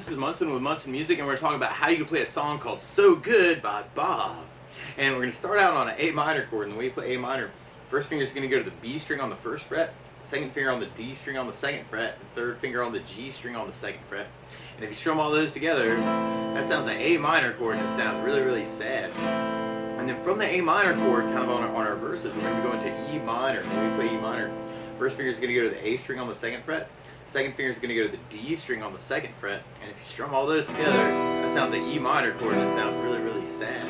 This is Munson with Munson Music, and we're talking about how you can play a song called So Good by Bob. And we're going to start out on an A minor chord, and the way you play A minor, first finger is going to go to the B string on the first fret, second finger on the D string on the second fret, and third finger on the G string on the second fret. And if you strum all those together, that sounds like A minor chord, and it sounds really, really sad. And then from the A minor chord, kind of on our verses, we're going to be going to E minor. When we play E minor, first finger is going to go to the A string on the second fret, second finger is going to go to the D string on the second fret, and if you strum all those together, that sounds like E minor chord, and it sounds really, really sad.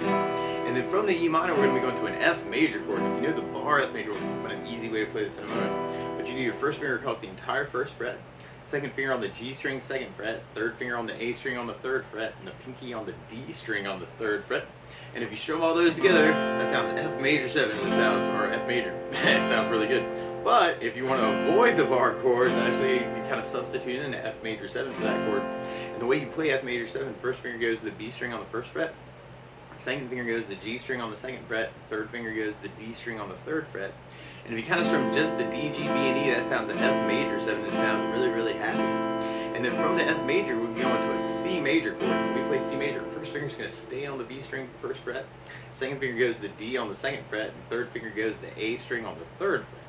And then from the E minor, we're going to be going to an F major chord. And if you know the bar F major, what an easy way to play this in a moment. But you do your first finger across the entire first fret, second finger on the G string, second fret, third finger on the A string on the third fret, and the pinky on the D string on the third fret. And if you strum all those together, that sounds F major 7, or F major. It sounds really good. But if you want to avoid the bar chords, actually you can kind of substitute in the F major 7 for that chord. And the way you play F major 7, first finger goes to the B string on the first fret, second finger goes to the G string on the second fret, third finger goes to the D string on the third fret. And if you kind of strum just the D, G, B, and E, that sounds like F major 7. It sounds really, really happy. And then from the F major, we'll be going to a C major chord. When we play C major, first finger is going to stay on the B string, first fret, second finger goes to the D on the second fret, and third finger goes to the A string on the third fret.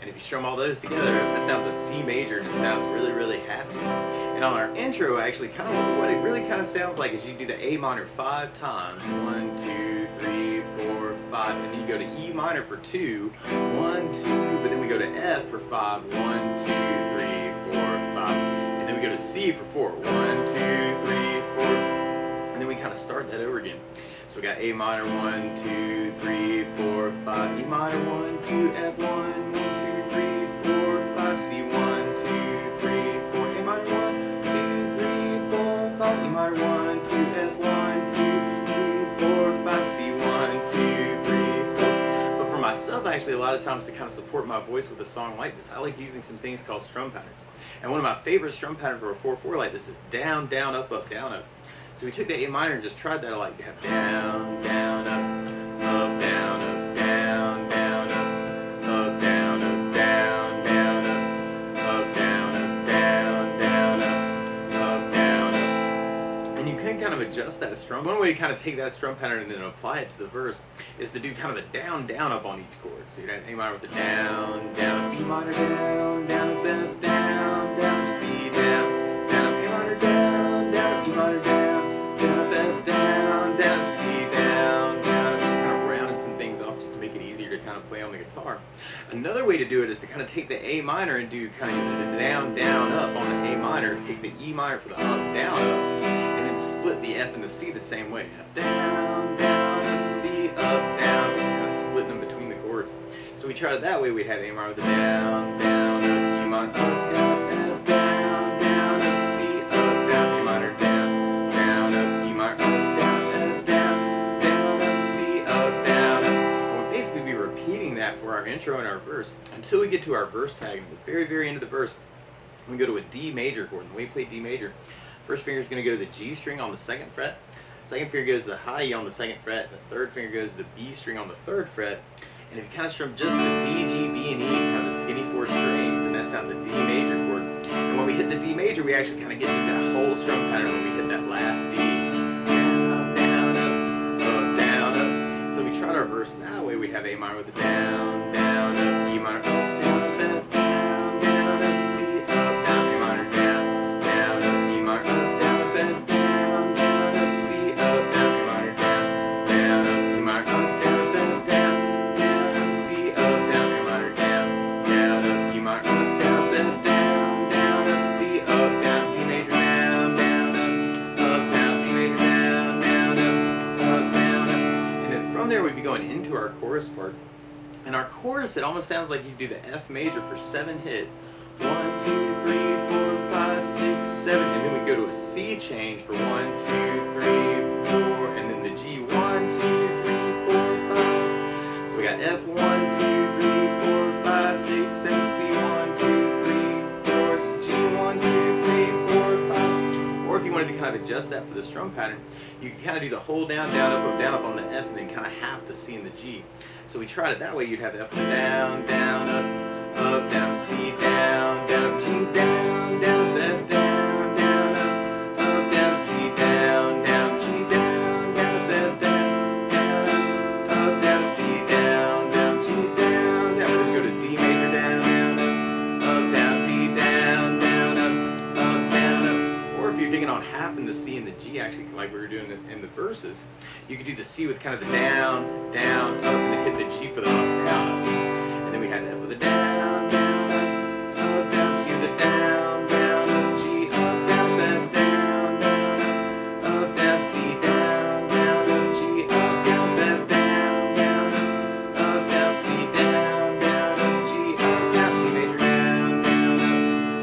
And if you strum all those together, that sounds a C major, and it sounds really, really happy. And on our intro, actually, kind of what it really kind of sounds like is you do the A minor 5 times. 1, 2, 3, 4, 5, and then you go to E minor for 2. 1, 2, but then we go to F for 5. 1, 2, 3, 4, 5. And then we go to C for 4. 1, 2, 3, 4. And then we kind of start that over again. So we got A minor 1, 2, 3, 4, 5. E minor 1, 2, F 1, 2, 3, 4, 5. C 1, 2, 3, 4. A minor 1, 2, 3, 4, 5. E minor 1, 2, F 1, 2, 3, 4, 5. C 1, 2, 3, 4. But for myself, actually, a lot of times to kind of support my voice with a song like this, I like using some things called strum patterns. And one of my favorite strum patterns for a 4/4 like this is down, down, up, up, down, up. So we took the A minor and just tried that. I like to have down, down, up, up, down, up, down, down, up, up, down, up, down, down, up, down, up, down, down, up, down, up. And you can kind of adjust that strum. One way to kind of take that strum pattern and then apply it to the verse is to do kind of a down, down, up on each chord. So you'd have A minor with the down, down, up, E minor, down, down, up, F, down, down, up, C, down, down, up, A minor, down, down, up, E minor, down, down, up, F, down, down, up, C, down, down, up. Just kind of rounding some things off just to make it easier to kind of play on the guitar. Another way to do it is to kind of take the A minor and do kind of the down, down, up on the A minor, take the E minor for the up, down, up, and then split the F and the C the same way. F, down, down, up, C, up, down, just kind of splitting them between the chords. So we tried it that way, we'd have A minor with the down, down, up, E minor, up, down, F, down, down, up, C, up, down, A minor, down, down, up, E minor, up, down, F, down, down, up, C, up, down, up. And we'll basically be repeating that for our intro and our verse until we get to our verse tag. At the very, very end of the verse, we go to a D major chord. And the way we play D major, first finger is going to go to the G string on the second fret, second finger goes to the high E on the second fret, the third finger goes to the B string on the third fret. And if you kind of strum just the D, G, B, and E, kind of the skinny 4 strings, then that sounds a D major chord. And when we hit the D major, we actually kind of get into that whole strum pattern when we hit that last D. Down, down, up, down, up. So we tried our verse that way. We'd have A minor with the down, down, up, E minor, up, down, up, F, down, down, up, C, up, down, A minor, down, down, up, E minor, up, down, up, F, down, down, up, C, up, down, A minor, down, down, up, E minor, up, down, up, F, down. There we'd be going into our chorus part, and our chorus, it almost sounds like you do the F major for 7 hits. 1, 2, 3, 4, 5, 6, 7, and then we go to a C change for 1, 2, 3, 4, and then the G 1, 2, 3, 4, 5. So we got F 1, 2, 3, 4, 5, 6, 7, C 1, 2, 3, 4, G 1, 2, 3, 4, 5. Or if you wanted to kind of adjust that for the strum pattern, you can kind of do the whole down, down, up on the F, and then kind of half the C and the G. So we tried it that way. You'd have F down, down, up, down, C, down, down, G, down, down, F, down, down, up, like we were doing in the verses, you could do the C with kind of the down, down, up, and then hit the G for the up, down, up. And then we had the F with the down, down, up, down, C with the down, down, up, G, up, down, F, down, down, up, down, C, down, down, up, G, up, down, F, down, down, up, down, C, down, down, up, G, up, down, D major, down, down,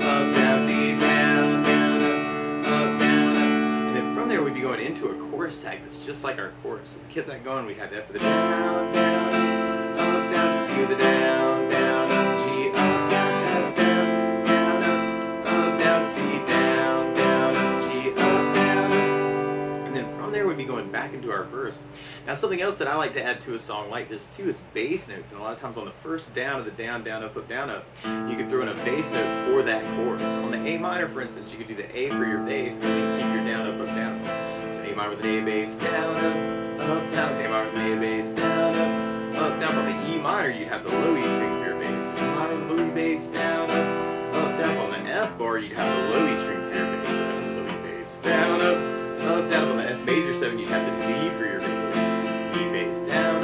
up, down, D, down, down, up, down, up. And then from there we'd be going into a chorus tag that's just like our chorus. If we kept that going, we'd have F with the down, down, up, down, C with the down, down, up, G, up, down, F, down, down, up, down, C, down, down, up, G, up, down, up. And then from there we'd be going back into our verse. Now something else that I like to add to a song like this too is bass notes. And a lot of times on the first down of the down, down, up, you can throw in a bass note for that chorus. On the A minor, for instance, you could do the A for your bass and then keep your down, up, down. So A minor with an A bass, down, up, down, A minor with an A bass, down, up, down. On the E minor, you'd have the low E string for your bass. E minor with low E bass, down, up, down. On the F bar, you'd have the low E string for your bass. So low E bass, down, down. On the F major 7, you'd have the D for your bass. So D bass, down,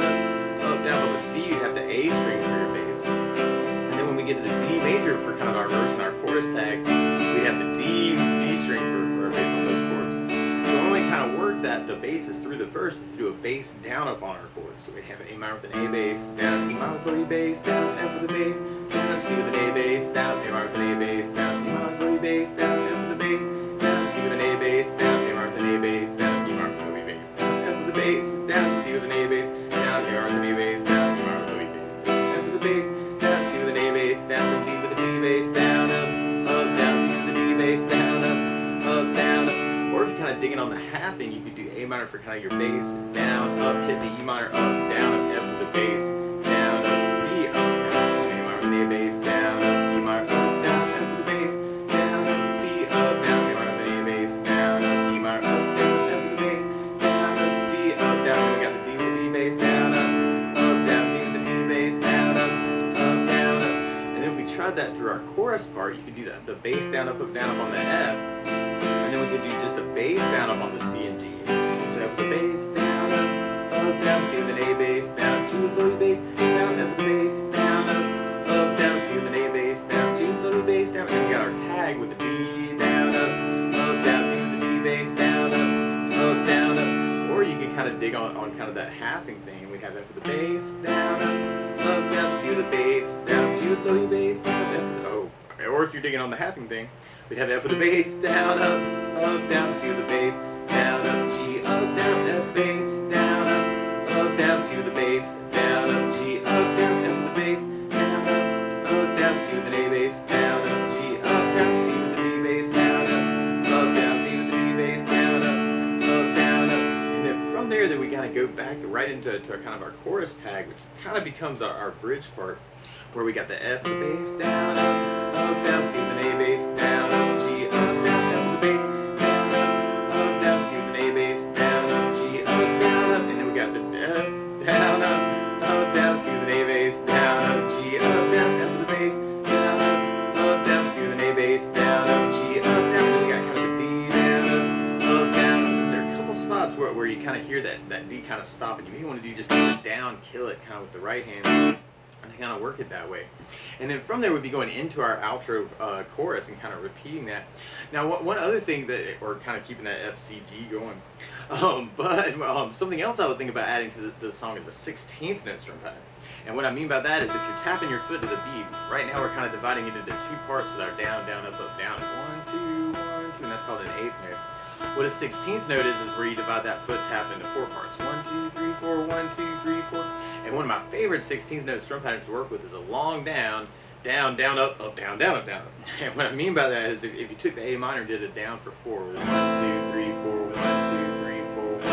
down. On the C, you'd have the A string for your bass. And then when we get to the D major for kind of our verse and our chorus tags, we'd have the D string for our bass on those chords. So when we kind of work that, the basses through the verse, is to do a bass down up on our chords. So we'd have A minor with an A bass, down, E minor with low E bass, down, F with a bass, down, C with an A bass, down, A minor with an A bass, down, E minor with low E bass, down, F with a bass, down, C with an A bass, down, A minor with an A bass, down, E minor with low E bass, down, F with a bass, down, C with an A bass, down, A minor with an A bass, down, E minor with low E bass, down, F with a bass, down, C with an A bass, down, D with a D bass, down, down, D with a D bass, down, down, up. Or if you're kind of digging on the halving, you could do A minor for kind of your bass, down, up, hit the E minor, up, down, up, F with the bass, down, up, C, up, down, so A minor with an A bass, down, up, E minor, up, down, F with the bass, down, up, C, up, down, A minor with an A bass, down, up, E minor, up, down, F with the bass, down, up, C, up, down, then we got the D with the D bass, down, down, D with the D bass, down, down, up. And then if we tried that through our chorus part, you could do the bass down, up, down, up on the F. And then we could do just a bass down up on the C and G. So F with the bass, down, down, C with an A bass, down, G with low E bass, down, F with the bass, down, down, C with an A bass, down, G with low E bass, down. And then we got our tag with the D, down, down, D with the D bass, down, down, up. Or you could kind of dig on kind of that halving thing. We have F with the bass, down, down, C with the bass, down, G with low E bass, down, F with the or if you're digging on the halving thing, we'd have F with the bass, down, down, C with the bass, down, G, up, down, F bass, down, down, C with the bass, down, G, up, down, F with the bass, down, down, C with an A bass, down, G, up, down, D with the D bass, down, down, D with the D bass, down, down, and then from there, we kind of go back right into our kind of our chorus tag, which kind of becomes our bridge part, where we got the F with the bass, down, down, C with an A bass, down, G, up, down, F with the bass, down, down, C with an A bass, down, G, up, down, and then we got the F, down, down, C with an A bass, down, G, up, down, F with the bass, down, down, C with an A bass, down, G, up, down, and then we got kind of the D, down, down. There are a couple spots where you kind of hear that D kind of stop, and you may want to do just kind of down, kill it kind of with the right hand. And kind of work it that way. And then from there we'd be going into our outro chorus and kind of repeating that. Now one other thing that, or kind of keeping that FCG going, but something else I would think about adding to the song is a 16th note strum pattern. And what I mean by that is if you're tapping your foot to the beat, right now we're kind of dividing it into two parts with our down, down, up, down. 1, 2, 1, 2, and that's called an 8th note. What a 16th note is where you divide that foot tap into 4 parts. 1, 2, 3, 4, 1, 2, 3, 4. And one of my favorite 16th note strum patterns to work with is a long down, down, down, up, down, down, up, down. And what I mean by that is if you took the A minor and did it down for 4, 1, 2, 3, 4, 1, 2, 3, 4, 1, 2, 3, 4, 1, 2,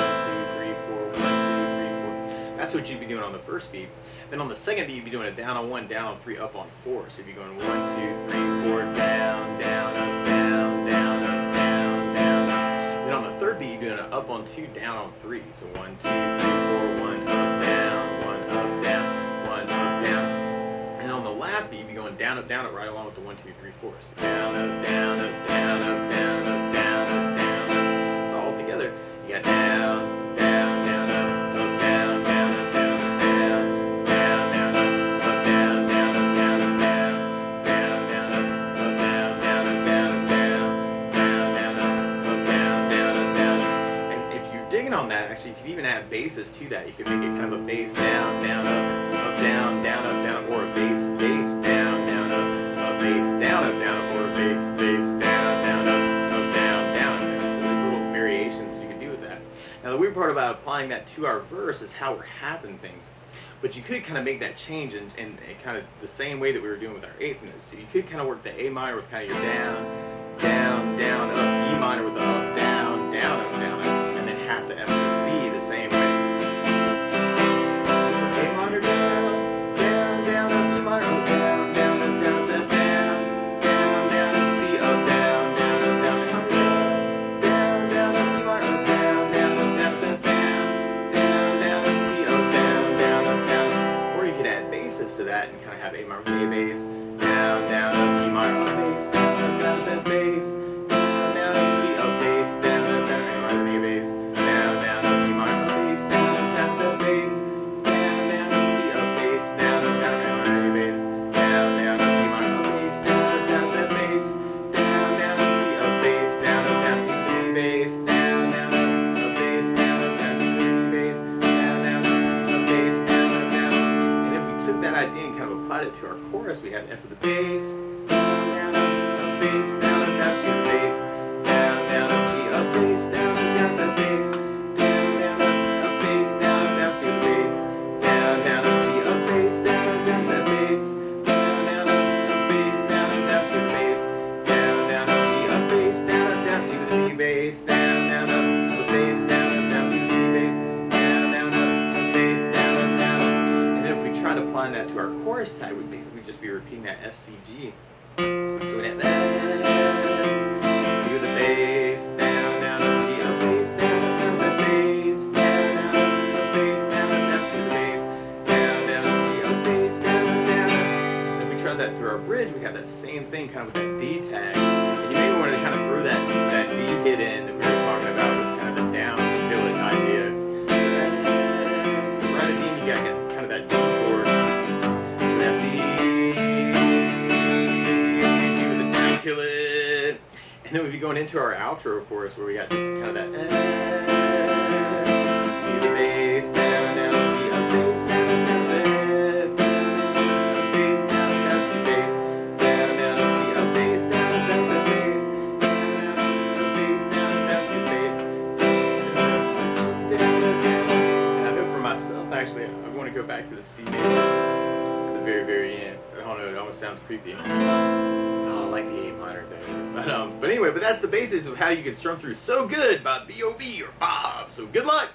3, 4, 1, 2, 3, 4. That's what you'd be doing on the first beat. Then on the second beat, you'd be doing a down on 1, down on 3, up on 4. So you'd be going 1, 2, 3, 4, down, down, up, down, down, up, down, down, up. Then on the third beat, you'd be doing an up on 2, down on 3. So 1, 2, 3, 4, 1, up, down, 1, up, down, 1, up, down. And on the last beat, you'd be going down, up, right along with the 1, 2, 3, 4. So down, up, down, up, down, up, down, up, down, up, down, up. So all together, you You got down, down, down, up, down, down, up, down, up, down, down, down, up, down, down, up, down, up, down, down, down, up, down, down, up, down, up, down, down, down, up, down, down, up, down. And if you're digging on that, actually, you could even add basses to that. You could make it kind of a bass down, down, up, down, down, up, down, or a bass, bass, down, down, up, bass, down, up, down, or a bass, bass, down, down, up, down, down. So there's little variations that you can do with that. Now the weird part about applying that to our verse is how we're having things. But you could kind of make that change in kind of the same way that we were doing with our eighth notes. So you could kind of work the A minor with kind of your down, down, down, up, E minor with the up, down, down, up, and then half the F and the C the same way. So A minor down, down, down, up, E minor up, down, down, up, down, down, down, down, down, up, C up, down, down, up, down, down, down, down, up, E minor up, down, down, up, down, down, down, down, up, C up, down, down, up, down. Or you could add basses to that and kind of have A minor with A bass, down, down, up, E minor up, bass, down, down, up, bass, down, down, up, C up, bass, down, down, A minor with A bass, down, down, up, E minor up, bass, down, down, up, bass, down, down, up, C up, bass, down, down, A minor with A bass, down, down, up, E minor up, bass, down, down, up, bass, down, down, up, C up, bass, down, down, A bass, down, down, up, bass, down, down, E bass, down, down, up, bass, down, down. And if we took that idea and kind of applied it to our chorus, we have F with the bass, down, down, up, bass, down, down, C with the bass, down, down, up, G up, bass, down, down, up, bass, down, down, up, bass, down, down, C with the bass, down, down, up, G up, bass, down, down, up, bass, down, down, up, bass, down, down, C with the bass, down, down, up, G up, bass, down, down, D with the B bass, down, down, up, bass, down, down, D with the B bass, down, down, up, bass, down, down. And then if we tried applying that to our chorus tag, we'd basically just be repeating that F, C, G. So we'd have that, C with the bass, down, down, up, G up, bass, down, down, up, bass, down, down, up, bass, down, down, C with the bass, down, down, up, G up, bass, down, down. And if we tried that through our bridge, we have that same thing kind of with that D tag. And you maybe want to kind of throw that D hit in that we were talking about with kind of the down fill it idea. So right at the end, you got kind of that D chord. So that D with the down kill it. And then we'd be going into our outro chorus where we got just kind of that C the bass, down, down, G up, bass, down, down, F, bass, down, down, C bass, down, down, G up, bass, down, down, bass, down, bass, down, down, C bass, down, and I know for myself, actually, I want to go back to the C bass at the very, very end. I don't know, it almost sounds creepy. Oh, I like the A minor better. But anyway, that's the basis of how you can strum through So Good by B.o.B or Bob. So good luck!